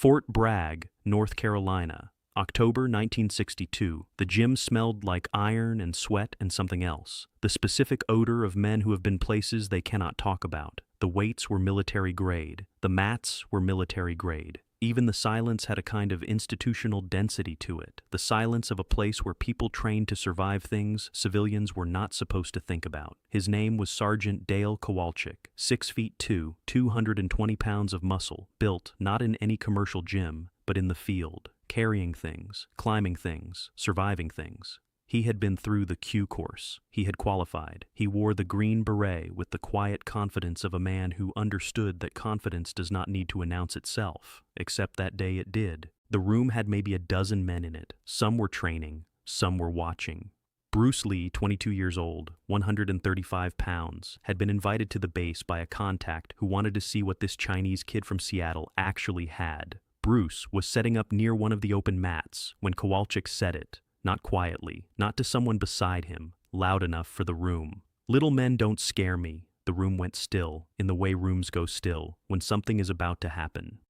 Fort Bragg, North Carolina, October 1962. The gym smelled like iron and sweat and something else. The specific odor of men who have been places they cannot talk about. The weights were military grade. The mats were military grade. Even the silence had a kind of institutional density to it, the silence of a place where people trained to survive things civilians were not supposed to think about. His name was Sergeant Dale Kowalczyk, 6'2", 220 pounds of muscle, built not in any commercial gym, but in the field, carrying things, climbing things, surviving things. He had been through the Q course. He had qualified. He wore the Green Beret with the quiet confidence of a man who understood that confidence does not need to announce itself, except that day it did. The room had maybe a dozen men in it. Some were training, some were watching. Bruce Lee, 22 years old, 135 pounds, had been invited to the base by a contact who wanted to see what this Chinese kid from Seattle actually had. Bruce was setting up near one of the open mats when Kowalczyk said it. Not quietly, not to someone beside him, loud enough for the room. "Little men don't scare me." The room went still, in the way rooms go still, when something is about to happen.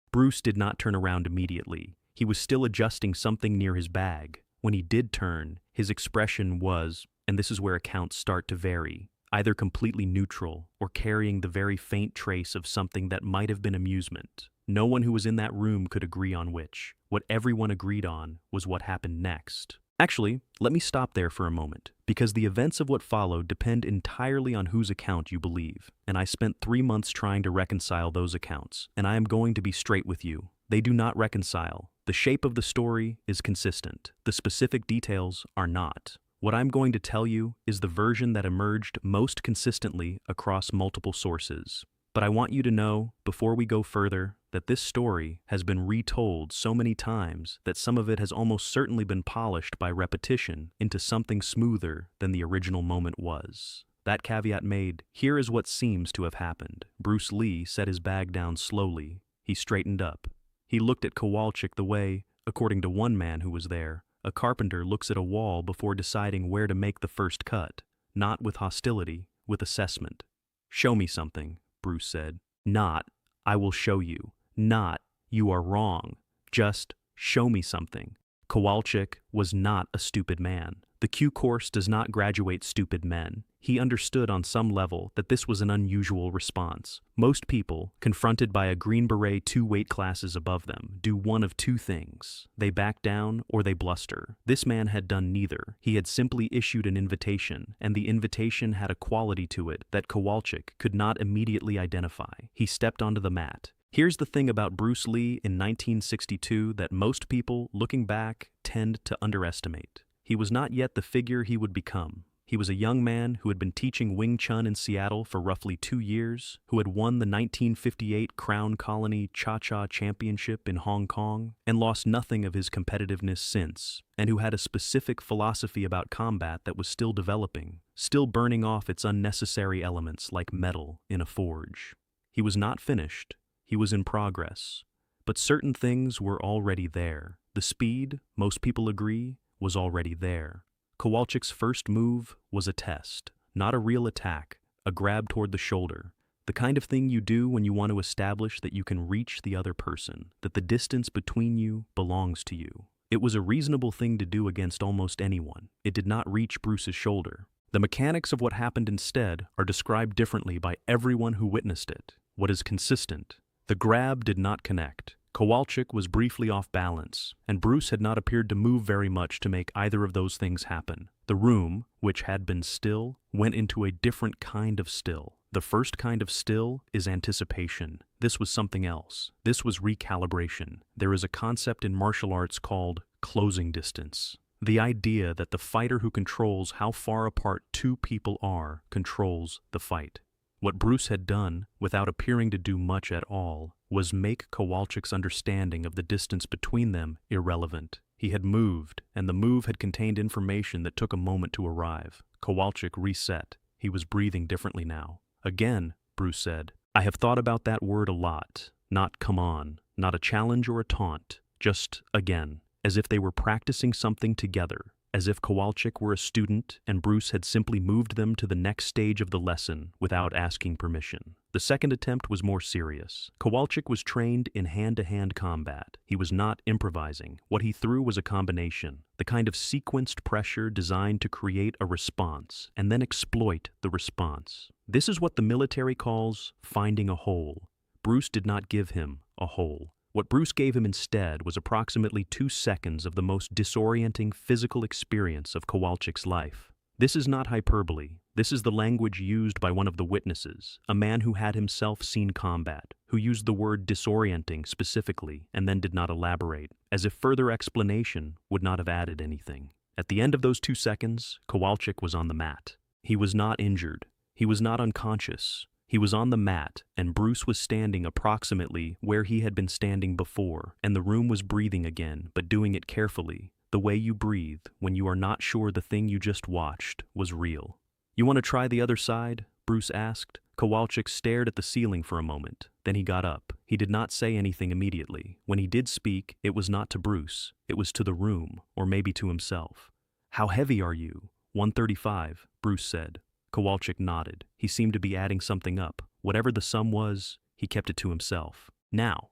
Bruce did not turn around immediately. He was still adjusting something near his bag. When he did turn, his expression was, and this is where accounts start to vary, either completely neutral or carrying the very faint trace of something that might have been amusement. No one who was in that room could agree on which. What everyone agreed on was what happened next. Actually, let me stop there for a moment, because the events of what followed depend entirely on whose account you believe, and I spent 3 months trying to reconcile those accounts, and I am going to be straight with you. They do not reconcile. The shape of the story is consistent. The specific details are not. What I'm going to tell you is the version that emerged most consistently across multiple sources. But I want you to know, before we go further, that this story has been retold so many times that some of it has almost certainly been polished by repetition into something smoother than the original moment was. That caveat made, here is what seems to have happened. Bruce Lee set his bag down slowly. He straightened up. He looked at Kowalczyk the way, according to one man who was there, a carpenter looks at a wall before deciding where to make the first cut. Not with hostility, with assessment. "Show me something," Bruce said. Not, "I will show you." Not, "You are wrong." Just, "Show me something." Kowalczyk was not a stupid man. The Q course does not graduate stupid men. He understood on some level that this was an unusual response. Most people, confronted by a Green Beret 2 weight classes above them, do one of two things. They back down or they bluster. This man had done neither. He had simply issued an invitation, and the invitation had a quality to it that Kowalczyk could not immediately identify. He stepped onto the mat. Here's the thing about Bruce Lee in 1962 that most people, looking back, tend to underestimate. He was not yet the figure he would become. He was a young man who had been teaching Wing Chun in Seattle for roughly 2 years, who had won the 1958 Crown Colony Cha-Cha Championship in Hong Kong and lost nothing of his competitiveness since, and who had a specific philosophy about combat that was still developing, still burning off its unnecessary elements like metal in a forge. He was not finished. He was in progress. But certain things were already there. The speed, most people agree, was already there. Kowalczyk's first move was a test, not a real attack, a grab toward the shoulder, the kind of thing you do when you want to establish that you can reach the other person, that the distance between you belongs to you. It was a reasonable thing to do against almost anyone. It did not reach Bruce's shoulder. The mechanics of what happened instead are described differently by everyone who witnessed it. What is consistent? The grab did not connect. Kowalczyk was briefly off balance, and Bruce had not appeared to move very much to make either of those things happen. The room, which had been still, went into a different kind of still. The first kind of still is anticipation. This was something else. This was recalibration. There is a concept in martial arts called closing distance. The idea that the fighter who controls how far apart two people are controls the fight. What Bruce had done, without appearing to do much at all, was make Kowalczyk's understanding of the distance between them irrelevant. He had moved, and the move had contained information that took a moment to arrive. Kowalczyk reset. He was breathing differently now. "Again," Bruce said, "I have thought about that word a lot. Not come on, not a challenge or a taunt, just again, as if they were practicing something together, as if Kowalczyk were a student and Bruce had simply moved them to the next stage of the lesson without asking permission. The second attempt was more serious. Kowalczyk was trained in hand-to-hand combat. He was not improvising. What he threw was a combination, the kind of sequenced pressure designed to create a response and then exploit the response. This is what the military calls finding a hole. Bruce did not give him a hole. What Bruce gave him instead was approximately 2 seconds of the most disorienting physical experience of Kowalczyk's life. This is not hyperbole. This is the language used by one of the witnesses, a man who had himself seen combat, who used the word disorienting specifically and then did not elaborate, as if further explanation would not have added anything. At the end of those 2 seconds, Kowalczyk was on the mat. He was not injured. He was not unconscious. He was on the mat, and Bruce was standing approximately where he had been standing before, and the room was breathing again, but doing it carefully, the way you breathe when you are not sure the thing you just watched was real. "You want to try the other side?" Bruce asked. Kowalczyk stared at the ceiling for a moment. Then he got up. He did not say anything immediately. When he did speak, it was not to Bruce. It was to the room, or maybe to himself. "How heavy are you?" 135, Bruce said. Kowalczyk nodded. He seemed to be adding something up. Whatever the sum was, he kept it to himself. Now,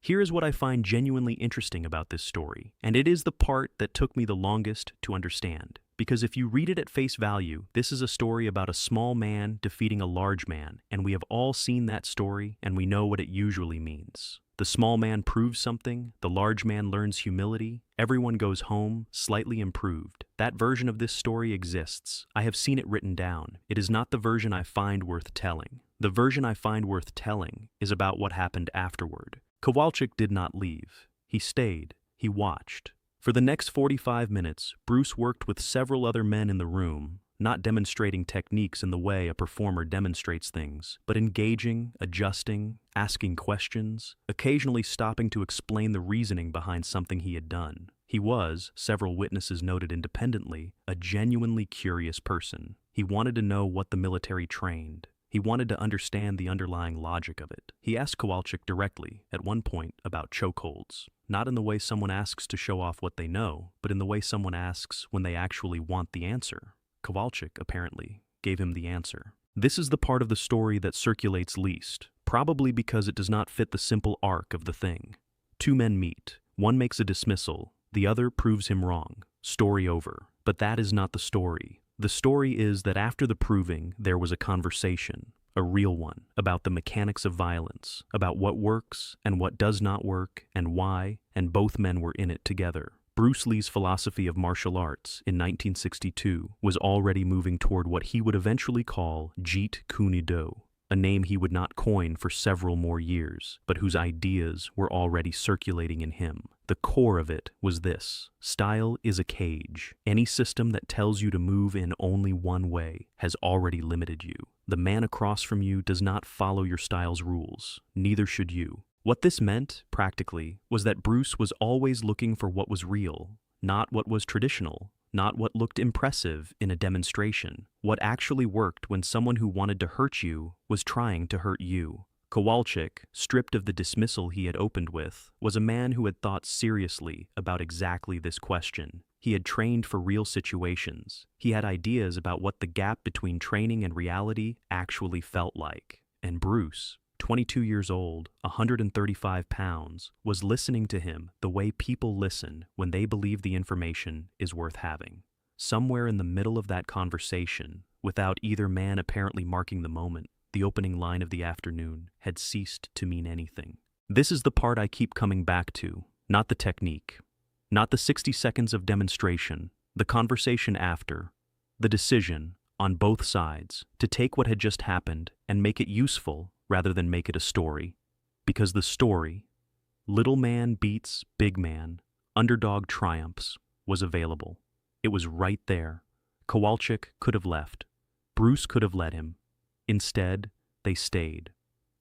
here is what I find genuinely interesting about this story, and it is the part that took me the longest to understand. Because if you read it at face value, this is a story about a small man defeating a large man, and we have all seen that story, and we know what it usually means. The small man proves something, the large man learns humility, everyone goes home slightly improved. That version of this story exists. I have seen it written down. It is not the version I find worth telling. The version I find worth telling is about what happened afterward. Kowalczyk did not leave. He stayed. He watched. For the next 45 minutes, Bruce worked with several other men in the room, not demonstrating techniques in the way a performer demonstrates things, but engaging, adjusting, asking questions, occasionally stopping to explain the reasoning behind something he had done. He was, several witnesses noted independently, a genuinely curious person. He wanted to know what the military trained. He wanted to understand the underlying logic of it. He asked Kowalczyk directly, at one point, about chokeholds. Not in the way someone asks to show off what they know, but in the way someone asks when they actually want the answer. Kowalczyk, apparently, gave him the answer. This is the part of the story that circulates least, probably because it does not fit the simple arc of the thing. 2 men meet. One makes a dismissal. The other proves him wrong. Story over. But that is not the story. The story is that after the proving, there was a conversation, a real one, about the mechanics of violence, about what works and what does not work and why, and both men were in it together. Bruce Lee's philosophy of martial arts in 1962 was already moving toward what he would eventually call Jeet Kune Do, a name he would not coin for several more years, but whose ideas were already circulating in him. The core of it was this: style is a cage. Any system that tells you to move in only one way has already limited you. The man across from you does not follow your style's rules. Neither should you. What this meant, practically, was that Bruce was always looking for what was real, not what was traditional, not what looked impressive in a demonstration. What actually worked when someone who wanted to hurt you was trying to hurt you. Kowalczyk, stripped of the dismissal he had opened with, was a man who had thought seriously about exactly this question. He had trained for real situations. He had ideas about what the gap between training and reality actually felt like. And Bruce, 22 years old, 135 pounds, was listening to him the way people listen when they believe the information is worth having. Somewhere in the middle of that conversation, without either man apparently marking the moment, the opening line of the afternoon had ceased to mean anything. This is the part I keep coming back to, not the technique, not the 60 seconds of demonstration, the conversation after, the decision, on both sides, to take what had just happened and make it useful rather than make it a story. Because the story, little man beats big man, underdog triumphs, was available. It was right there. Kowalczyk could have left. Bruce could have let him. Instead, they stayed.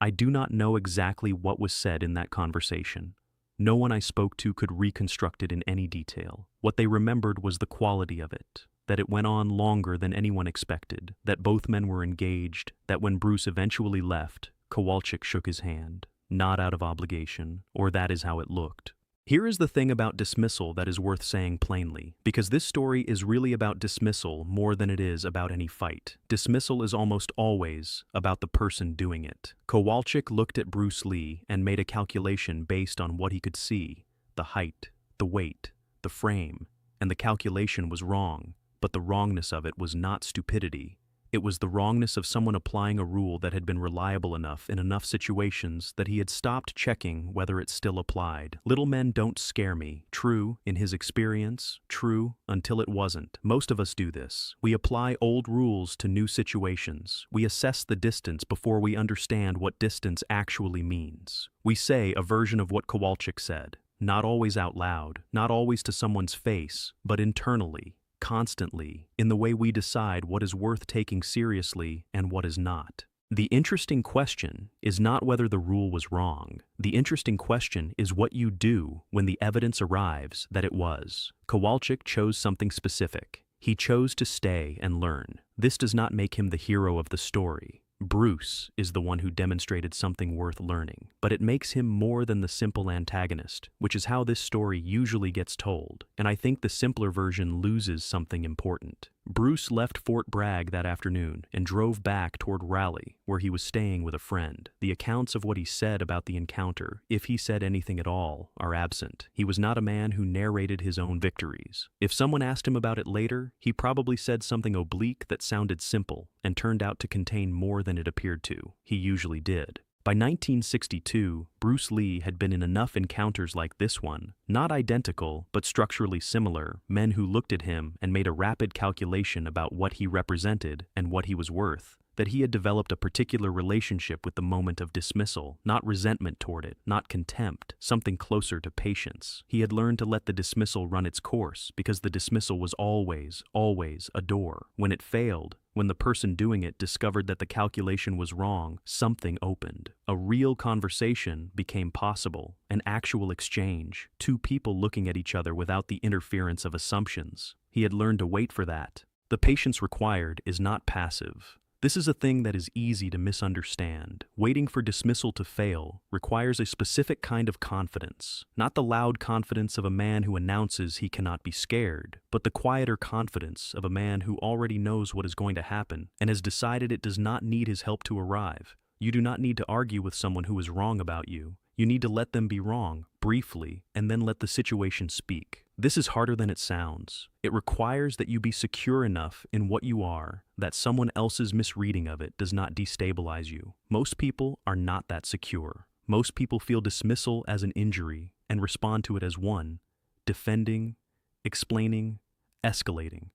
I do not know exactly what was said in that conversation. No one I spoke to could reconstruct it in any detail. What they remembered was the quality of it, that it went on longer than anyone expected, that both men were engaged, that when Bruce eventually left, Kowalczyk shook his hand, not out of obligation, or that is how it looked. Here is the thing about dismissal that is worth saying plainly, because this story is really about dismissal more than it is about any fight. Dismissal is almost always about the person doing it. Kowalczyk looked at Bruce Lee and made a calculation based on what he could see: the height, the weight, the frame, and the calculation was wrong, but the wrongness of it was not stupidity. It was the wrongness of someone applying a rule that had been reliable enough in enough situations that he had stopped checking whether it still applied. Little men don't scare me. True, in his experience, true, until it wasn't. Most of us do this. We apply old rules to new situations. We assess the distance before we understand what distance actually means. We say a version of what Kowalczyk said, not always out loud, not always to someone's face, but internally, constantly, in the way we decide what is worth taking seriously and what is not. The interesting question is not whether the rule was wrong. The interesting question is what you do when the evidence arrives that it was. Kowalczyk chose something specific. He chose to stay and learn. This does not make him the hero of the story. Bruce is the one who demonstrated something worth learning, but it makes him more than the simple antagonist, which is how this story usually gets told, and I think the simpler version loses something important. Bruce left Fort Bragg that afternoon and drove back toward Raleigh, where he was staying with a friend. The accounts of what he said about the encounter, if he said anything at all, are absent. He was not a man who narrated his own victories. If someone asked him about it later, he probably said something oblique that sounded simple and turned out to contain more than it appeared to. He usually did. By 1962, Bruce Lee had been in enough encounters like this one, not identical, but structurally similar, men who looked at him and made a rapid calculation about what he represented and what he was worth, that he had developed a particular relationship with the moment of dismissal, not resentment toward it, not contempt, something closer to patience. He had learned to let the dismissal run its course, because the dismissal was always, always a door. When it failed, when the person doing it discovered that the calculation was wrong, something opened. A real conversation became possible, an actual exchange, two people looking at each other without the interference of assumptions. He had learned to wait for that. The patience required is not passive. This is a thing that is easy to misunderstand. Waiting for dismissal to fail requires a specific kind of confidence, not the loud confidence of a man who announces he cannot be scared, but the quieter confidence of a man who already knows what is going to happen and has decided it does not need his help to arrive. You do not need to argue with someone who is wrong about you. You need to let them be wrong, briefly, and then let the situation speak. This is harder than it sounds. It requires that you be secure enough in what you are that someone else's misreading of it does not destabilize you. Most people are not that secure. Most people feel dismissal as an injury and respond to it as one, defending, explaining, escalating.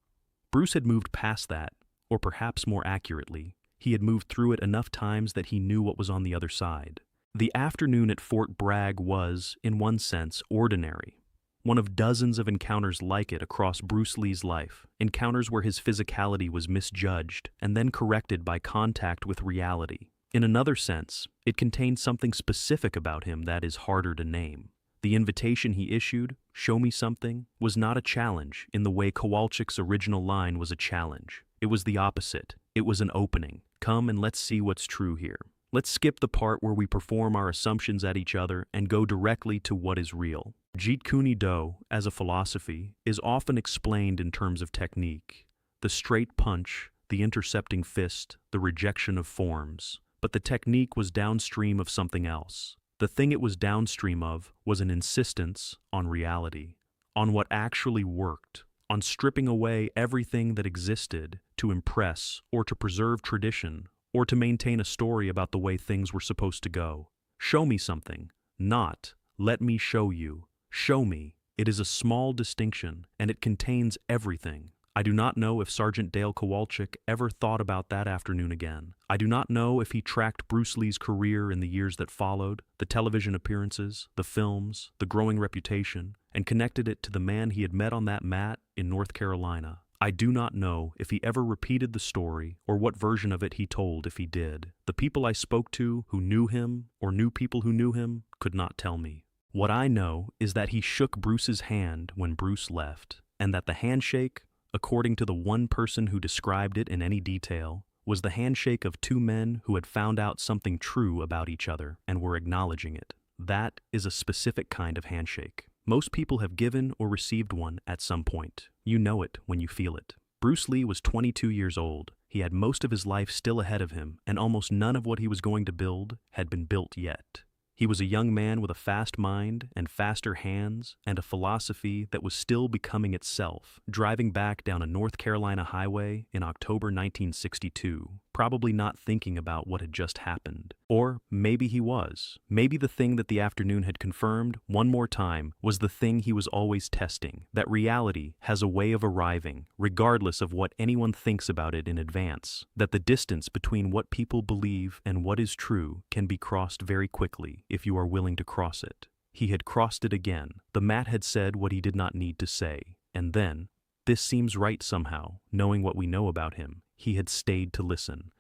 Bruce had moved past that, or perhaps more accurately, he had moved through it enough times that he knew what was on the other side. The afternoon at Fort Bragg was, in one sense, ordinary. One of dozens of encounters like it across Bruce Lee's life, encounters where his physicality was misjudged and then corrected by contact with reality. In another sense, it contained something specific about him that is harder to name. The invitation he issued, "Show me something," was not a challenge in the way Kowalczyk's original line was a challenge. It was the opposite. It was an opening. Come and let's see what's true here. Let's skip the part where we perform our assumptions at each other and go directly to what is real. Jeet Kune Do, as a philosophy, is often explained in terms of technique. The straight punch, the intercepting fist, the rejection of forms. But the technique was downstream of something else. The thing it was downstream of was an insistence on reality, on what actually worked, on stripping away everything that existed to impress or to preserve tradition, or to maintain a story about the way things were supposed to go. Show me something, not let me show you. Show me. It is a small distinction, and it contains everything. I do not know if Sergeant Dale Kowalczyk ever thought about that afternoon again. I do not know if he tracked Bruce Lee's career in the years that followed, the television appearances, the films, the growing reputation, and connected it to the man he had met on that mat in North Carolina. I do not know if he ever repeated the story or what version of it he told if he did. The people I spoke to who knew him or knew people who knew him could not tell me. What I know is that he shook Bruce's hand when Bruce left, and that the handshake, according to the one person who described it in any detail, was the handshake of two men who had found out something true about each other and were acknowledging it. That is a specific kind of handshake. Most people have given or received one at some point. You know it when you feel it. Bruce Lee was 22 years old. He had most of his life still ahead of him, and almost none of what he was going to build had been built yet. He was a young man with a fast mind and faster hands and a philosophy that was still becoming itself, driving back down a North Carolina highway in October 1962, probably not thinking about what had just happened. Or maybe he was. Maybe the thing that the afternoon had confirmed one more time was the thing he was always testing, that reality has a way of arriving, regardless of what anyone thinks about it in advance, that the distance between what people believe and what is true can be crossed very quickly if you are willing to cross it. He had crossed it again. The mat had said what he did not need to say, and then, this seems right somehow, knowing what we know about him, he had stayed to listen.